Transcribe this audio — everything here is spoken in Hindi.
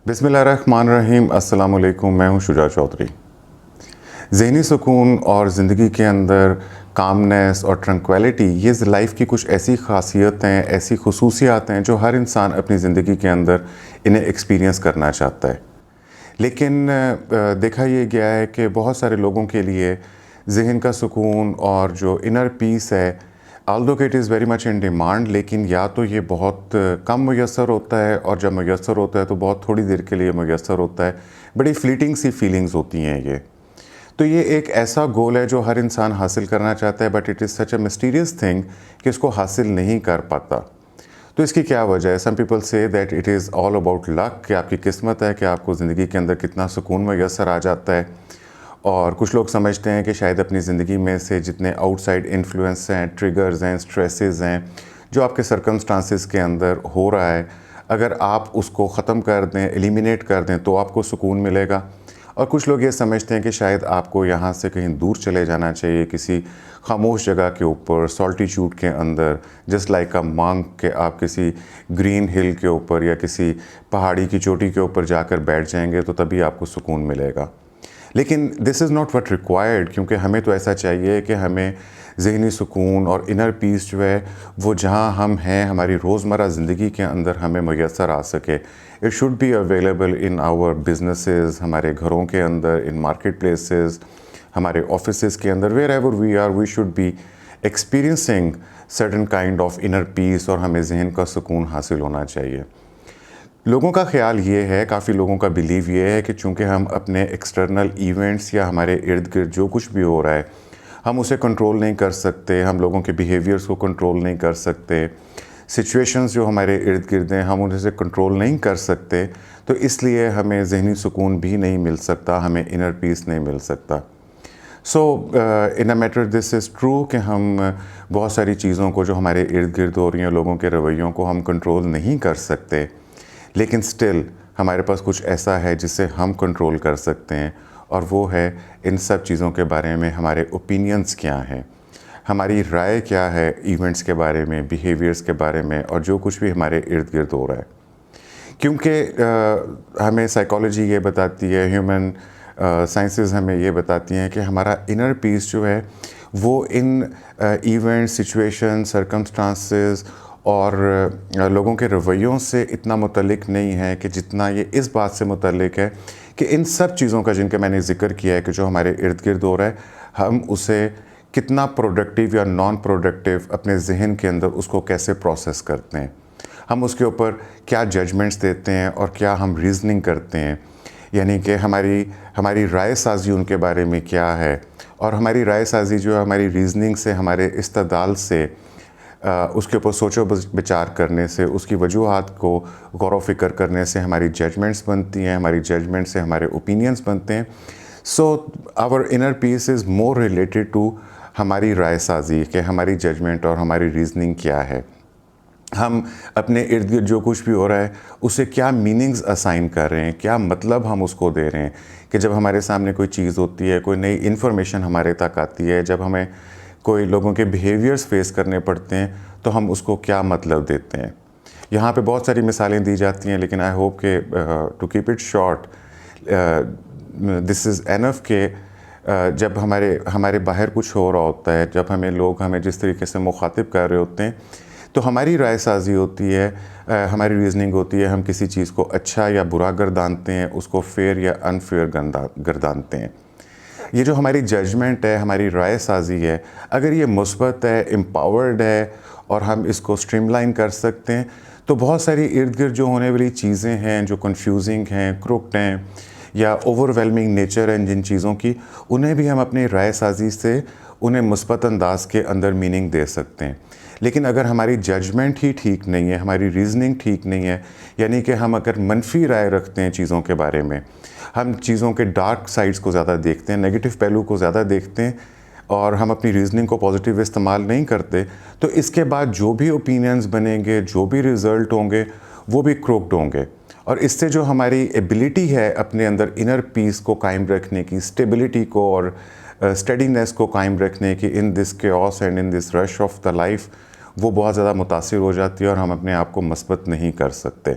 बिस्मिल्लाहिर्रहमानिर्रहीम। अस्सलाम वालेकुम। मैं हूं शुजा चौधरी। ज़हनी सुकून और ज़िंदगी के अंदर कामनेस और ट्रंक्विलिटी, ये लाइफ की कुछ ऐसी ख़ासियतें, ऐसी खसूसियात हैं जो हर इंसान अपनी ज़िंदगी के अंदर इन्हें एक्सपीरियंस करना चाहता है। लेकिन देखा ये गया है कि बहुत सारे लोगों के लिए ज़हन का सुकून और जो इनर पीस है, although it is very much in demand, लेकिन या तो ये बहुत कम मुयस्सर होता है, और जब मुयस्सर होता है तो बहुत थोड़ी देर के लिए मुयस्सर होता है। बड़ी फ्लीटिंग सी फीलिंग्स होती हैं ये। तो ये एक ऐसा गोल है जो हर इंसान हासिल करना चाहता है, but it is such a mysterious thing कि इसको हासिल नहीं कर पाता। तो इसकी क्या वजह है? Some people say that it is all about luck, कि आपकी किस्मत है कि आपको ज़िंदगी के अंदर कितना सुकून मुयस्सर आ जाता है। और कुछ लोग समझते हैं कि शायद अपनी ज़िंदगी में से जितने आउटसाइड इन्फ्लुएंस हैं, ट्रिगर्स हैं, स्ट्रेसेस हैं, जो आपके सर्कमस्टांसिस के अंदर हो रहा है, अगर आप उसको ख़त्म कर दें, एलिमिनेट कर दें, तो आपको सुकून मिलेगा। और कुछ लोग ये समझते हैं कि शायद आपको यहाँ से कहीं दूर चले जाना चाहिए, किसी खामोश जगह के ऊपर, सॉल्टीट्यूड के अंदर, जस्ट लाइक अ मॉन्क, के आप किसी ग्रीन हिल के ऊपर या किसी पहाड़ी की चोटी के ऊपर जाकर बैठ जाएंगे तो तभी आपको सुकून मिलेगा। लेकिन this is not what required, क्योंकि हमें तो ऐसा चाहिए कि हमें ज़हनी सुकून और इनर पीस जो है वो जहाँ हम हैं, हमारी रोज़मर्रा ज़िंदगी के अंदर हमें मुयस्सर आ सके। It should be available in our businesses, हमारे घरों के अंदर, इन मार्केट प्लेसेस, हमारे ऑफिसेस के अंदर, wherever we are, we should be experiencing certain kind of inner peace, और हमें जहन का सुकून हासिल होना चाहिए। लोगों का ख़्याल ये है, काफ़ी लोगों का बिलीव ये है कि चूँकि हम अपने एक्सटर्नल इवेंट्स या हमारे इर्द गिर्द जो कुछ भी हो रहा है, हम उसे कंट्रोल नहीं कर सकते, हम लोगों के बिहेवियर्स को कंट्रोल नहीं कर सकते, सिचुएशंस जो हमारे इर्द गिर्द हैं हम उनसे कंट्रोल नहीं कर सकते, तो इसलिए हमें ज़हनी सुकून भी नहीं मिल सकता, हमें इनर पीस नहीं मिल सकता। So in a matter this is true कि हम बहुत सारी चीज़ों को जो हमारे इर्द गिर्द हो रही हैं, लोगों के रवैयों को हम कंट्रोल नहीं कर सकते, लेकिन स्टिल हमारे पास कुछ ऐसा है जिसे हम कंट्रोल कर सकते हैं, और वो है इन सब चीज़ों के बारे में हमारे ओपिनियंस क्या हैं, हमारी राय क्या है इवेंट्स के बारे में, बिहेवियर्स के बारे में, और जो कुछ भी हमारे इर्द गिर्द हो रहा है। क्योंकि हमें साइकोलॉजी ये बताती है, ह्यूमन साइंसेस हमें ये बताती हैं कि हमारा इनर पीस जो है वो इन इवेंट, सिचुएशन, सर्कमस्टांसेस और लोगों के रवैयों से इतना मुतल्लिक नहीं है कि जितना ये इस बात से मुतल्लिक है कि इन सब चीज़ों का जिनका मैंने ज़िक्र किया है कि जो हमारे इर्द गिर्द हो रहा है, हम उसे कितना प्रोडक्टिव या नॉन प्रोडक्टिव अपने जहन के अंदर उसको कैसे प्रोसेस करते हैं, हम उसके ऊपर क्या जजमेंट्स देते हैं और क्या हम रीज़निंग करते हैं, यानी कि हमारी राय साज़ी उनके बारे में क्या है, और हमारी राय साज़ी जो है हमारी रीज़निंग से, हमारे इस्तदलाल से, उसके ऊपर सोचो विचार करने से, उसकी वजूहात को गौर व फ़िक्र करने से हमारी जजमेंट्स बनती हैं, हमारी जजमेंट से हमारे ओपिनियंस बनते हैं। So our inner peace is more related to हमारी राय साज़ी, कि हमारी जजमेंट और हमारी रीज़निंग क्या है, हम अपने इर्द गिर्द जो कुछ भी हो रहा है उसे क्या मीनिंग्स असाइन कर रहे हैं, क्या मतलब हम उसको दे रहे हैं, कि जब हमारे सामने कोई चीज़ होती है, कोई नई इन्फॉर्मेशन हमारे तक आती है, जब हमें कोई लोगों के बिहेवियर्स फेस करने पड़ते हैं, तो हम उसको क्या मतलब देते हैं। यहाँ पे बहुत सारी मिसालें दी जाती हैं, लेकिन आई होप के to keep it short, this is enough के जब हमारे बाहर कुछ हो रहा होता है, जब हमें जिस तरीके से मुखातिब कर रहे होते हैं, तो हमारी राय साज़ी होती है, हमारी रीज़निंग होती है, हम किसी चीज़ को अच्छा या बुरा गर्दानते हैं, उसको फेयर या अनफेयर गर्दानते हैं। ये जो हमारी जजमेंट है, हमारी राय साज़ी है, अगर ये मुस्बत है, एम्पावर्ड है, और हम इसको स्ट्रीमलाइन कर सकते हैं, तो बहुत सारी इर्द गिर्द जो होने वाली चीज़ें हैं, जो कन्फ्यूजिंग हैं, क्रुक्ड हैं, या ओवरवेलमिंग नेचर है जिन चीज़ों की, उन्हें भी हम अपनी राय साज़ी से उन्हें मुस्बत अंदाज़ के अंदर मीनिंग दे सकते हैं। लेकिन अगर हमारी जजमेंट ही ठीक नहीं है, हमारी रीज़निंग ठीक नहीं है, यानी कि हम अगर मनफी राय रखते हैं चीज़ों के बारे में, हम चीज़ों के डार्क साइड्स को ज़्यादा देखते हैं, नेगेटिव पहलू को ज़्यादा देखते हैं, और हम अपनी रीज़निंग को पॉजिटिव इस्तेमाल नहीं करते, तो इसके बाद जो भी ओपिनियंस बनेंगे, जो भी रिज़ल्ट होंगे, वो भी क्रोक्ड होंगे। और इससे जो हमारी एबिलिटी है अपने अंदर इनर पीस को कायम रखने की, स्टेबिलिटी को और स्टेडीनेस को कायम रखने की in this chaos and in this rush of the life, वो बहुत ज़्यादा मुतासिर हो जाती है, और हम अपने आप को मस्बत नहीं कर सकते।